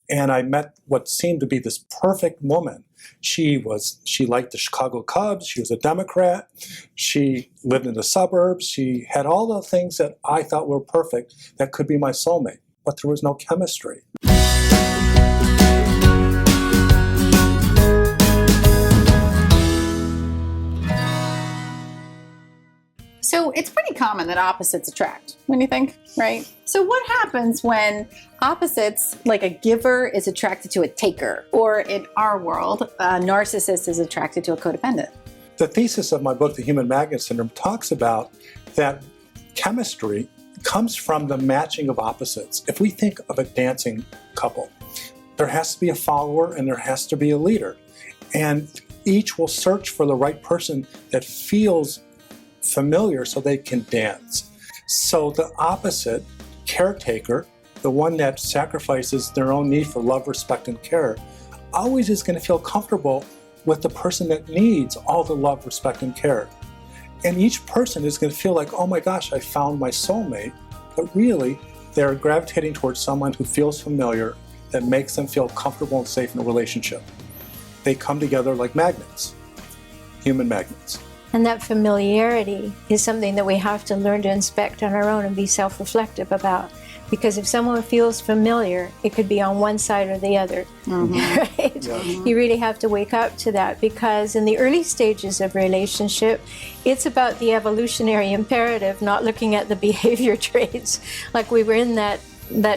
And I met what seemed to be this perfect woman. She liked the Chicago Cubs. She was a Democrat. She lived in the suburbs. She had all the things that I thought were perfect that could be my soulmate, but there was no chemistry. So it's pretty common that opposites attract, when you think, right? So what happens when opposites, like a giver is attracted to a taker, or in our world, a narcissist is attracted to a codependent? The thesis of my book, The Human Magnet Syndrome, talks about that chemistry comes from the matching of opposites. If we think of a dancing couple, there has to be a follower and there has to be a leader. And each will search for the right person that feels familiar so they can dance. So the opposite, caretaker, the one that sacrifices their own need for love, respect, and care, always is going to feel comfortable with the person that needs all the love, respect, and care. And each person is going to feel like, oh my gosh, I found my soulmate. But really, they're gravitating towards someone who feels familiar, that makes them feel comfortable and safe in a relationship. They come together like magnets, human magnets. And that familiarity is something that we have to learn to inspect on our own and be self-reflective about. Because if someone feels familiar, it could be on one side or the other, right? Yeah. You really have to wake up to that, because in the early stages of relationship, it's about the evolutionary imperative, not looking at the behavior traits. Like we were in that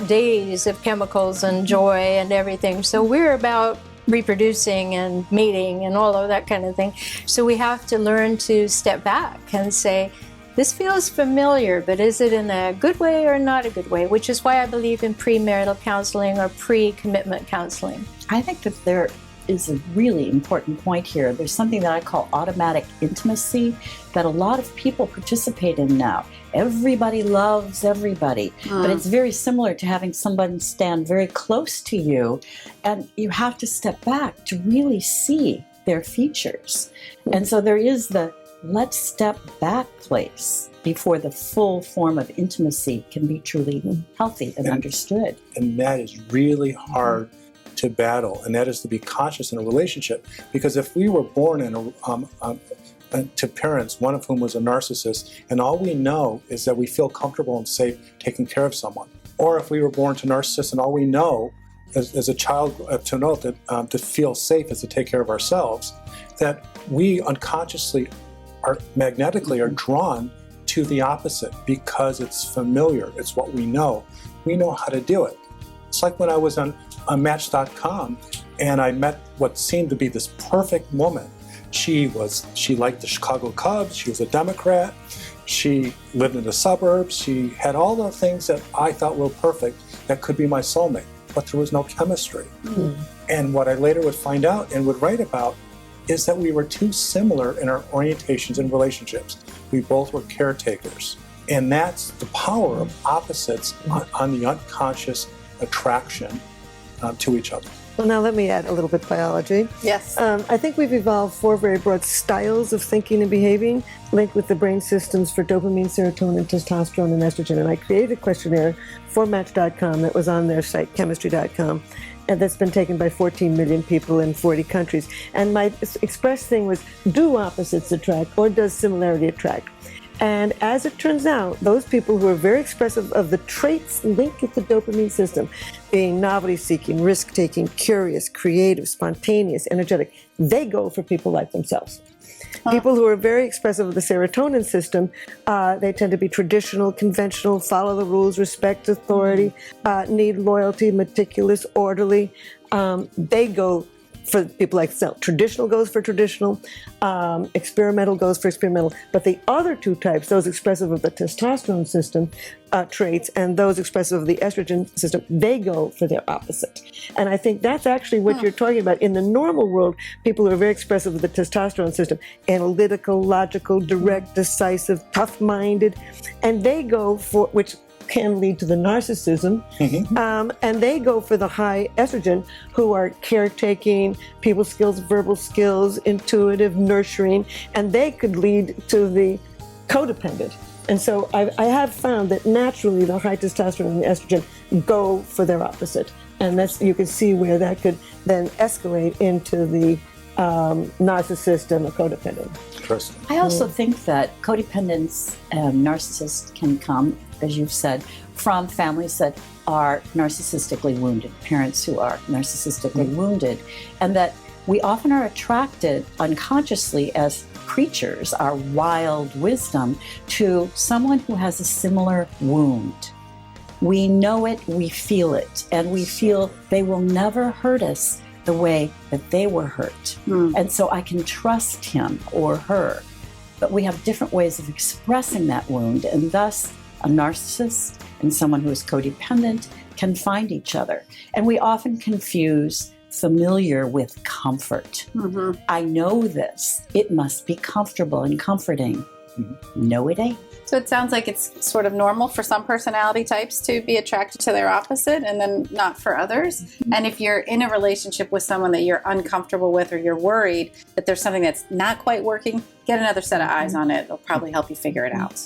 daze of chemicals and joy and everything. So we're about reproducing and mating and all of that kind of thing. So we have to learn to step back and say, this feels familiar, but is it in a good way or not a good way? Which is why I believe in premarital counseling or pre-commitment counseling. I think that there is a really important point here. There's something that I call automatic intimacy that a lot of people participate in now. Everybody loves everybody, but it's very similar to having someone stand very close to you, and you have to step back to really see their features. And so there is the let's step back place before the full form of intimacy can be truly healthy and understood. And that is really hard to battle, and that is to be conscious in a relationship. Because if we were born in to parents, one of whom was a narcissist, and all we know is that we feel comfortable and safe taking care of someone, or if we were born to narcissists and all we know as a child to know that to feel safe is to take care of ourselves, that we unconsciously magnetically are drawn to the opposite because it's familiar, it's what we know how to do it. It's like when I was on Match.com and I met what seemed to be this perfect woman. She liked the Chicago Cubs, she was a Democrat, she lived in the suburbs, she had all the things that I thought were perfect that could be my soulmate, but there was no chemistry. And what I later would find out and would write about is that we were too similar in our orientations and relationships. We both were caretakers. And that's the power of opposites on the unconscious attraction to each other. Well, now let me add a little bit of biology. Yes. I think we've evolved 4 very broad styles of thinking and behaving linked with the brain systems for dopamine, serotonin, testosterone, and estrogen. And I created a questionnaire for Match.com that was on their site, chemistry.com. And that's been taken by 14 million people in 40 countries. And my express thing was, do opposites attract or does similarity attract? And as it turns out, those people who are very expressive of the traits linked with the dopamine system, being novelty-seeking, risk-taking, curious, creative, spontaneous, energetic, they go for people like themselves. People who are very expressive of the serotonin system, they tend to be traditional, conventional, follow the rules, respect authority, need loyalty, meticulous, orderly. They go for people like self. Traditional goes for traditional, experimental goes for experimental. But the other 2 types, those expressive of the testosterone system traits and those expressive of the estrogen system, they go for their opposite. And I think that's actually what you're talking about. In the normal world, people who are very expressive of the testosterone system, analytical, logical, direct, decisive, tough-minded, and they go for, which can lead to the narcissism, and they go for the high estrogen, who are caretaking, people skills, verbal skills, intuitive, nurturing, and they could lead to the codependent. And so I have found that naturally the high testosterone and the estrogen go for their opposite. And that's, you can see where that could then escalate into the narcissist and the codependent. Interesting. I also think that codependence and narcissists can come, as you've said, from families that are narcissistically wounded, parents who are narcissistically wounded, and that we often are attracted unconsciously as creatures, our wild wisdom, to someone who has a similar wound. We know it, we feel it, and we feel they will never hurt us the way that they were hurt. And so I can trust him or her. But we have different ways of expressing that wound, and thus a narcissist and someone who is codependent can find each other. And we often confuse familiar with comfort. I know this. It must be comfortable and comforting. No, it ain't. So it sounds like it's sort of normal for some personality types to be attracted to their opposite and then not for others. And if you're in a relationship with someone that you're uncomfortable with, or you're worried that there's something that's not quite working, get another set of eyes on it. It'll probably help you figure it out.